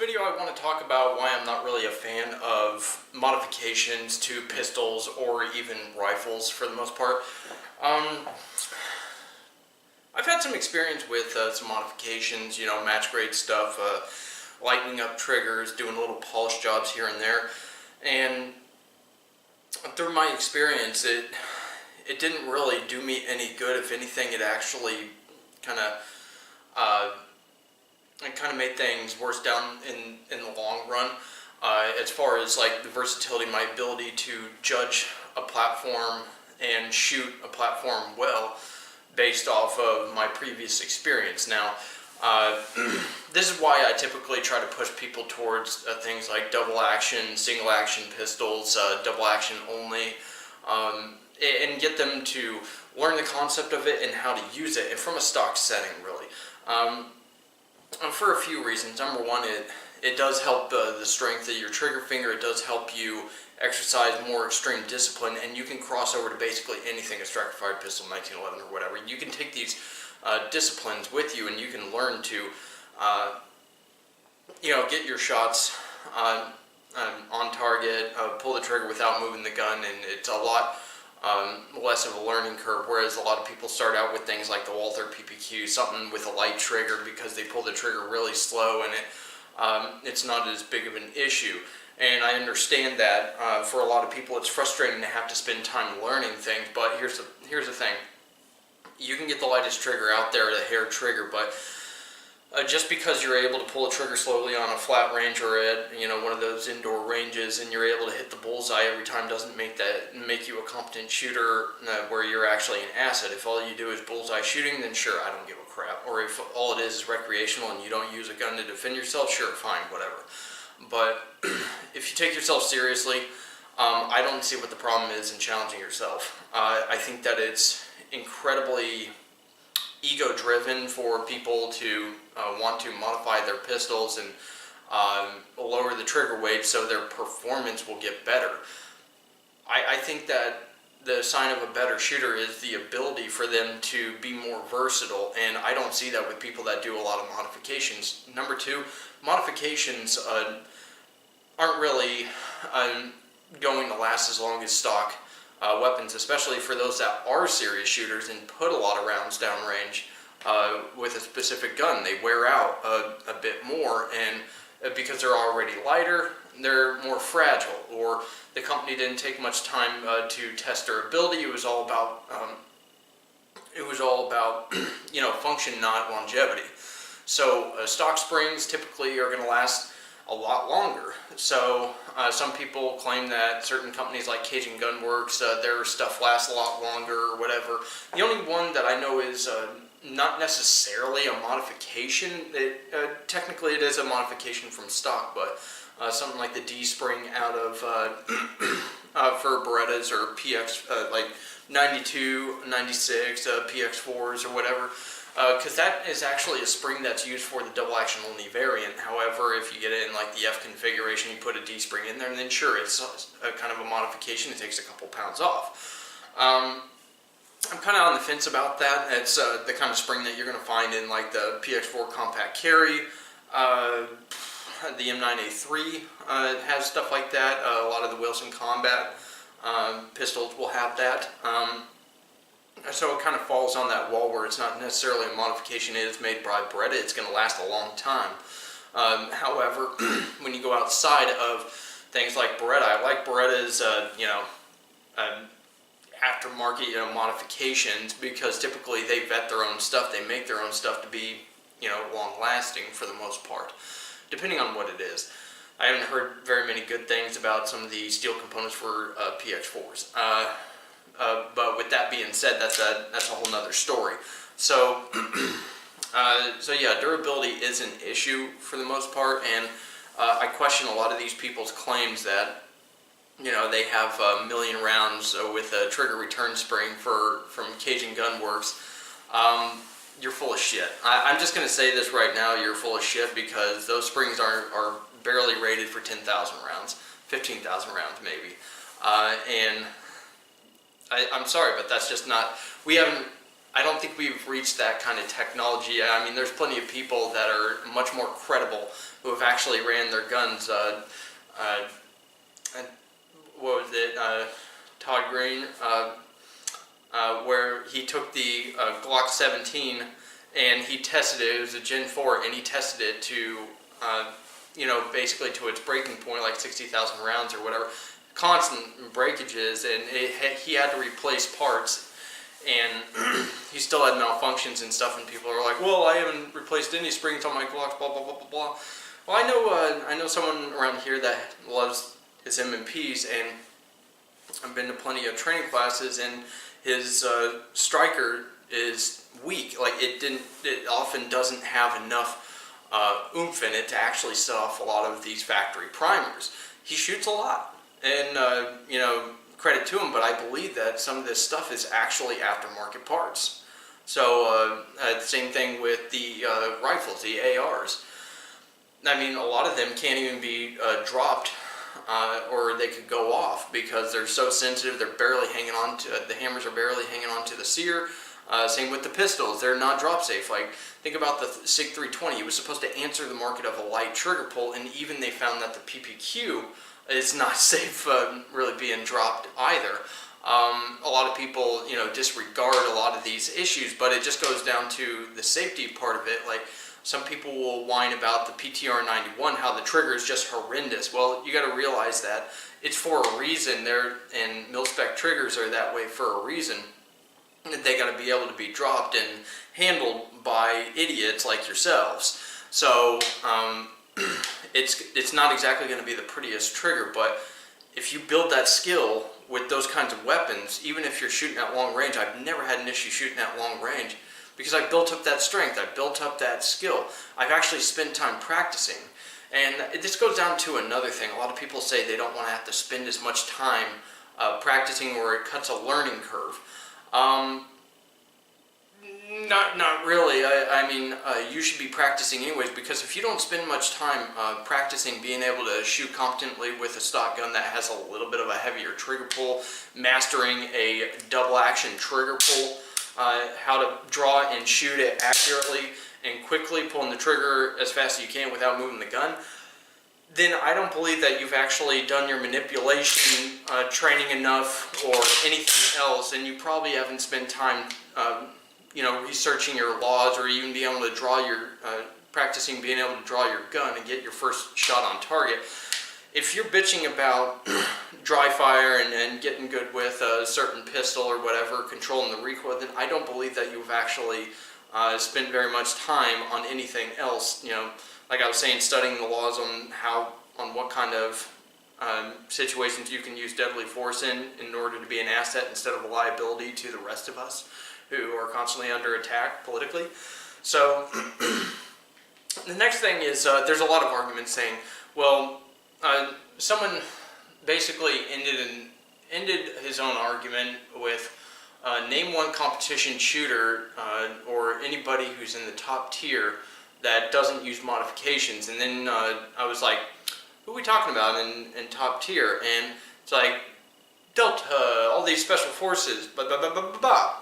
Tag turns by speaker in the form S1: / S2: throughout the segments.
S1: video I want to talk about why I'm not really a fan of modifications to pistols or even rifles for the most part. I've had some experience with some modifications, match grade stuff, lightening up triggers, doing little polish jobs here and there, and through my experience it didn't really do me any good. If anything, it actually kind of made things worse down in the long run, as far as like the versatility, my ability to judge a platform and shoot a platform well based off of my previous experience. Now, this is why I typically try to push people towards things like double action, single action pistols, double action only, and get them to learn the concept of it and how to use it, and from a stock setting, really. For a few reasons. Number one, it does help the strength of your trigger finger. It does help you exercise more extreme discipline, and you can cross over to basically anything, a striker-fired pistol, 1911 or whatever. You can take these disciplines with you, and you can learn to get your shots on target, pull the trigger without moving the gun, and it's a lot less of a learning curve, whereas a lot of people start out with things like the Walther PPQ, something with a light trigger, because they pull the trigger really slow, and it's not as big of an issue. And I understand that for a lot of people it's frustrating to have to spend time learning things, but here's the thing. You can get the lightest trigger out there, the hair trigger, but just because you're able to pull a trigger slowly on a flat range or at one of those indoor ranges, and you're able to hit the bullseye every time, doesn't make you a competent shooter where you're actually an asset. If all you do is bullseye shooting, then sure, I don't give a crap. Or if all it is recreational and you don't use a gun to defend yourself, sure, fine, whatever. But if you take yourself seriously, I don't see what the problem is in challenging yourself. I think that it's incredibly ego-driven for people to want to modify their pistols and lower the trigger weight so their performance will get better. I think that the sign of a better shooter is the ability for them to be more versatile, and I don't see that with people that do a lot of modifications. Number two, modifications aren't really going to last as long as stock weapons, especially for those that are serious shooters and put a lot of rounds downrange with a specific gun. They wear out a bit more, and because they're already lighter, they're more fragile, or the company didn't take much time to test their ability. It was all about function, not longevity. So stock springs typically are going to last a lot longer. So some people claim that certain companies like Cajun Gun Works, their stuff lasts a lot longer or whatever. The only one that I know is not necessarily a modification. Technically it is a modification from stock, but something like the D-spring out of for Berettas or PX like 92, 96, PX4s or whatever. Because that is actually a spring that's used for the double action only variant. However, if you get it in like the F configuration, you put a D spring in there, and then sure, it's a kind of a modification. It takes a couple pounds off. I'm kind of on the fence about that. It's the kind of spring that you're going to find in like the PX4 compact carry. The M9A3 has stuff like that. A lot of the Wilson Combat pistols will have that. So it kind of falls on that wall where it's not necessarily a modification. It is made by Beretta. It's going to last a long time. However, when you go outside of things like Beretta, I like Beretta's aftermarket modifications, because typically they vet their own stuff. They make their own stuff to be long-lasting for the most part, depending on what it is. I haven't heard very many good things about some of the steel components for PX4s. But with that being said, that's a whole nother story. So, yeah, durability is an issue for the most part, and I question a lot of these people's claims that they have a million rounds with a trigger return spring from Cajun Gun Works. You're full of shit. I'm just going to say this right now, you're full of shit, because those springs are barely rated for 10,000 rounds, 15,000 rounds maybe, and I'm sorry, but that's just not, we haven't I don't think we've reached that kind of technology. I mean, there's plenty of people that are much more credible who have actually ran their guns. What was it? Todd Green, where he took the Glock 17 and he tested it. It was a Gen 4, and he tested it to, basically to its breaking point, like 60,000 rounds or whatever. Constant breakages, and he had to replace parts, and he still had malfunctions and stuff. And people are like, "Well, I haven't replaced any springs on my Glocks." Blah blah blah blah blah. Well, I know someone around here that loves his M&Ps, and I've been to plenty of training classes, and his striker is weak. Like it often doesn't have enough oomph in it to actually set off a lot of these factory primers. He shoots a lot. And, credit to him, but I believe that some of this stuff is actually aftermarket parts. So, same thing with the rifles, the ARs. I mean, a lot of them can't even be dropped, or they could go off because they're so sensitive, they're barely hanging on to, the hammers are barely hanging on to the sear. Same with the pistols, they're not drop safe. Like, think about the SIG 320, it was supposed to answer the market of a light trigger pull, and even they found that the PPQ is not safe really being dropped either. A lot of people, disregard a lot of these issues, but it just goes down to the safety part of it. Like, some people will whine about the PTR 91, how the trigger is just horrendous. Well, you got to realize that it's for a reason. And mil-spec triggers are that way for a reason. They got to be able to be dropped and handled by idiots like yourselves. So, it's not exactly going to be the prettiest trigger, but if you build that skill with those kinds of weapons, even if you're shooting at long range, I've never had an issue shooting at long range because I built up that strength, I built up that skill. I've actually spent time practicing. And this goes down to another thing. A lot of people say they don't want to have to spend as much time practicing, or it cuts a learning curve. Not really. I mean, you should be practicing anyways, because if you don't spend much time practicing being able to shoot competently with a stock gun that has a little bit of a heavier trigger pull, mastering a double action trigger pull, how to draw and shoot it accurately and quickly, pulling the trigger as fast as you can without moving the gun, then I don't believe that you've actually done your manipulation training enough or anything else, and you probably haven't spent time researching your laws, or even being able to draw your, practicing being able to draw your gun and get your first shot on target. If you're bitching about dry fire and getting good with a certain pistol or whatever, controlling the recoil, then I don't believe that you've actually spent very much time on anything else. Like I was saying, studying the laws on what kind of situations you can use deadly force in order to be an asset instead of a liability to the rest of us who are constantly under attack politically. So the next thing is there's a lot of arguments saying, well, someone basically ended his own argument with name one competition shooter or anybody who's in the top tier that doesn't use modifications. And then I was like, who are we talking about in top tier? And it's like, Delta, all these special forces, blah, blah, blah, blah, blah, blah.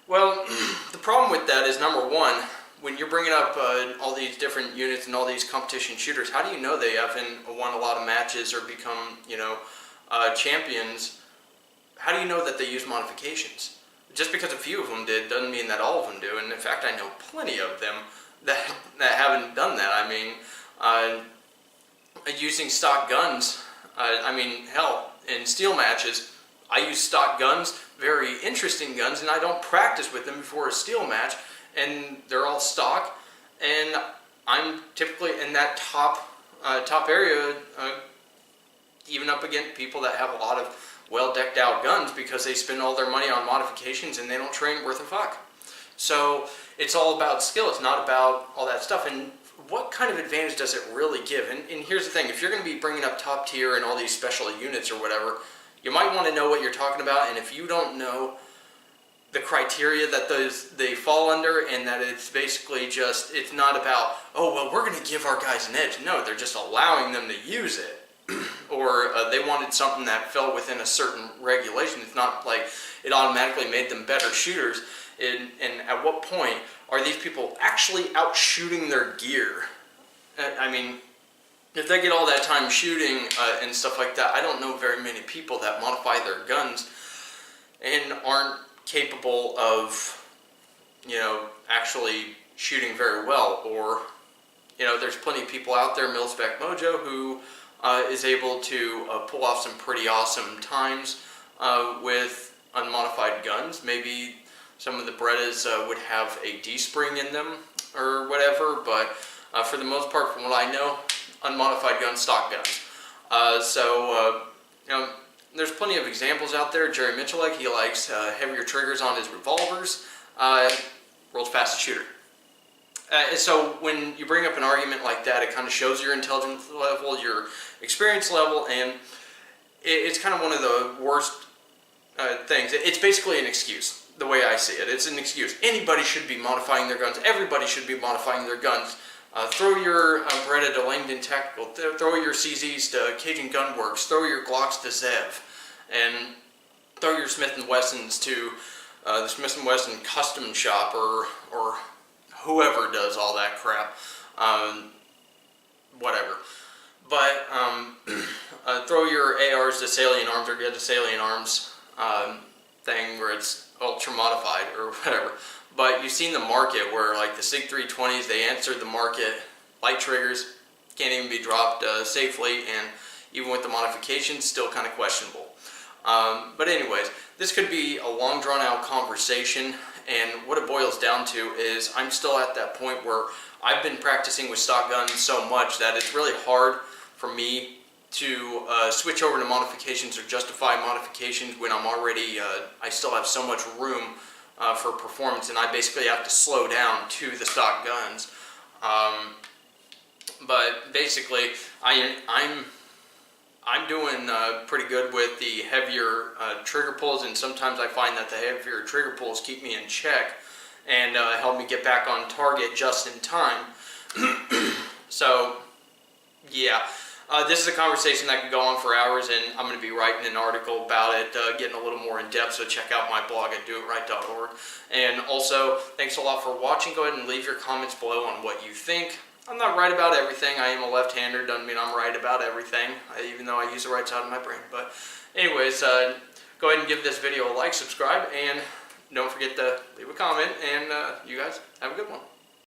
S1: Well, the problem with that is, number one, when you're bringing up all these different units and all these competition shooters, how do you know they haven't won a lot of matches or become, champions? How do you know that they use modifications? Just because a few of them did doesn't mean that all of them do. And in fact, I know plenty of them that haven't done that. I mean, using stock guns, hell, in steel matches, I use stock guns, very interesting guns, and I don't practice with them before a steel match, and they're all stock, and I'm typically in that top area, even up against people that have a lot of well decked out guns because they spend all their money on modifications and they don't train worth a fuck. So it's all about skill, it's not about all that stuff. And what kind of advantage does it really give? And here's the thing, if you're going to be bringing up top tier and all these special units or whatever, you might want to know what you're talking about, and if you don't know the criteria that they fall under, and that it's basically just, it's not about, oh, well, we're going to give our guys an edge. No, they're just allowing them to use it. Or they wanted something that fell within a certain regulation. It's not like it automatically made them better shooters. And at what point are these people actually out shooting their gear? I mean, if they get all that time shooting and stuff like that, I don't know very many people that modify their guns and aren't capable of, actually shooting very well. Or, there's plenty of people out there, Mil-Spec Mojo, who is able to pull off some pretty awesome times with unmodified guns. Maybe some of the Berettas would have a D-spring in them or whatever, but for the most part, from what I know, unmodified guns, stock guns. There's plenty of examples out there. Jerry Mitchell, he likes heavier triggers on his revolvers. World's fastest shooter. So when you bring up an argument like that, it kind of shows your intelligence level, your experience level, and it's kind of one of the worst things. It's basically an excuse, the way I see it. It's an excuse. Anybody should be modifying their guns. Everybody should be modifying their guns. Throw your Beretta to Langdon Tactical. Throw your CZs to Cajun Gunworks. Throw your Glocks to Zev. And throw your Smith & Wessons to the Smith & Wesson Custom Shop or whoever does all that crap. Whatever. But throw your ARs to Salient Arms or get a Salient Arms thing where it's ultra modified or whatever. But you've seen the market where, like, the SIG 320s, they answered the market. Light triggers can't even be dropped safely, and even with the modifications, still kind of questionable. But anyways, this could be a long, drawn-out conversation, and what it boils down to is I'm still at that point where I've been practicing with stock guns so much that it's really hard for me to switch over to modifications or justify modifications when I'm already, I still have so much room for performance, and I basically have to slow down to the stock guns. But basically, I'm doing pretty good with the heavier trigger pulls, and sometimes I find that the heavier trigger pulls keep me in check and help me get back on target just in time. So, yeah. This is a conversation that could go on for hours, and I'm going to be writing an article about it, getting a little more in depth, so check out my blog at doitright.org. And also, thanks a lot for watching. Go ahead and leave your comments below on what you think. I'm not right about everything. I am a left-hander, doesn't mean I'm right about everything, even though I use the right side of my brain. But anyways, go ahead and give this video a like, subscribe, and don't forget to leave a comment, and you guys have a good one.